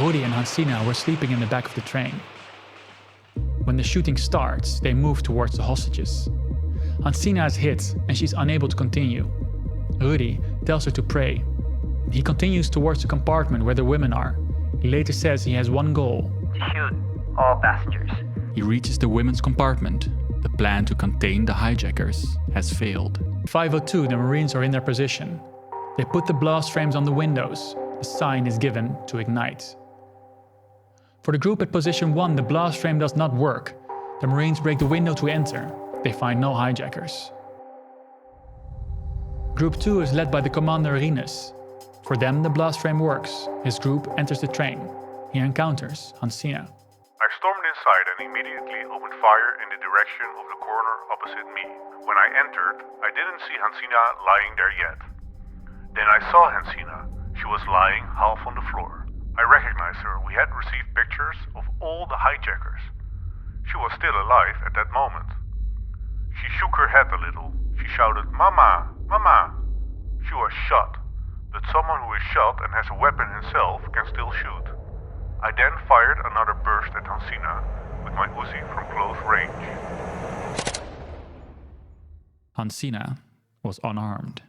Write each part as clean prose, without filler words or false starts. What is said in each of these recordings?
Rudy and Hansina were sleeping in the back of the train. When the shooting starts, they move towards the hostages. Hansina is hit and she's unable to continue. Rudy tells her to pray. He continues towards the compartment where the women are. He later says he has one goal: to shoot all passengers. He reaches the women's compartment. The plan to contain the hijackers has failed. 5:02, the Marines are in their position. They put the blast frames on the windows. The sign is given to ignite. For the group at position 1, the blast frame does not work. The Marines break the window to enter. They find no hijackers. Group 2 is led by the commander Rinus. For them, the blast frame works. His group enters the train. He encounters Hansina. I stormed inside and immediately opened fire in the direction of the corner opposite me. When I entered, I didn't see Hansina lying there yet. Then I saw Hansina. She was lying half on the floor. I recognized her. We had received pictures of all the hijackers. She was still alive at that moment. She shook her head a little. She shouted, "Mama! Mama!" She was shot, but someone who is shot and has a weapon himself can still shoot. I then fired another burst at Hansina with my Uzi from close range. Hansina was unarmed.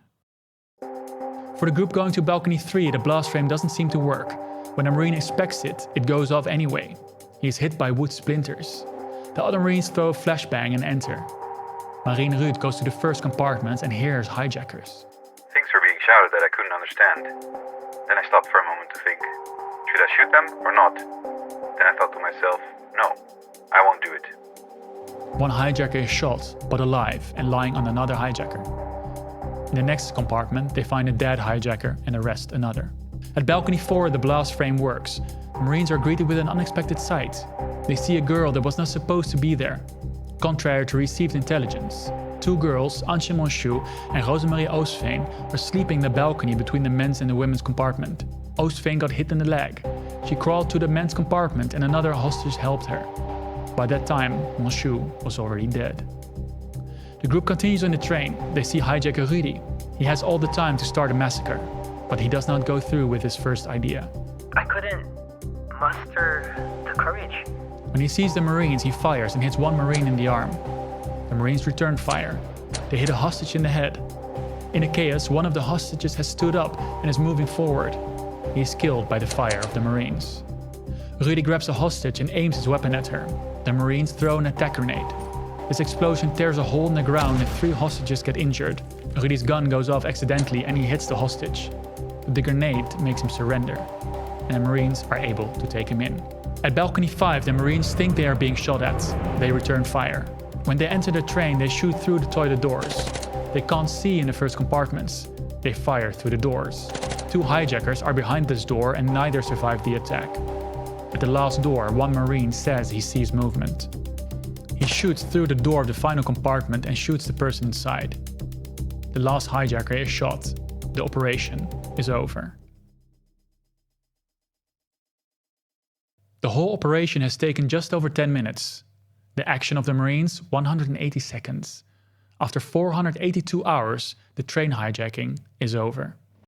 For the group going to balcony 3, the blast frame doesn't seem to work. When a Marine expects it, it goes off anyway. He is hit by wood splinters. The other Marines throw a flashbang and enter. Marine Ruud goes to the first compartment and hears hijackers. Things were being shouted that I couldn't understand. Then I stopped for a moment to think, should I shoot them or not? Then I thought to myself, no, I won't do it. One hijacker is shot, but alive and lying on another hijacker. In the next compartment, they find a dead hijacker and arrest another. At balcony 4, the blast frame works. The Marines are greeted with an unexpected sight. They see a girl that was not supposed to be there. Contrary to received intelligence, 2 girls, Antje Monchou and Rosemarie Oostveen, are sleeping in the balcony between the men's and the women's compartment. Oostveen got hit in the leg. She crawled to the men's compartment and another hostage helped her. By that time, Monchou was already dead. The group continues on the train. They see hijacker Rudy. He has all the time to start a massacre, but he does not go through with his first idea. I couldn't muster the courage. When he sees the Marines, he fires and hits one Marine in the arm. The Marines return fire. They hit a hostage in the head. In the chaos, one of the hostages has stood up and is moving forward. He is killed by the fire of the Marines. Rudy grabs a hostage and aims his weapon at her. The Marines throw an attack grenade. This explosion tears a hole in the ground and 3 hostages get injured. Rudy's gun goes off accidentally and he hits the hostage. But the grenade makes him surrender, and the Marines are able to take him in. At balcony 5, the Marines think they are being shot at. They return fire. When they enter the train, they shoot through the toilet doors. They can't see in the first compartments. They fire through the doors. 2 hijackers are behind this door and neither survive the attack. At the last door, one Marine says he sees movement. He shoots through the door of the final compartment and shoots the person inside. The last hijacker is shot. The operation is over. The whole operation has taken just over 10 minutes. The action of the Marines, 180 seconds. After 482 hours, the train hijacking is over.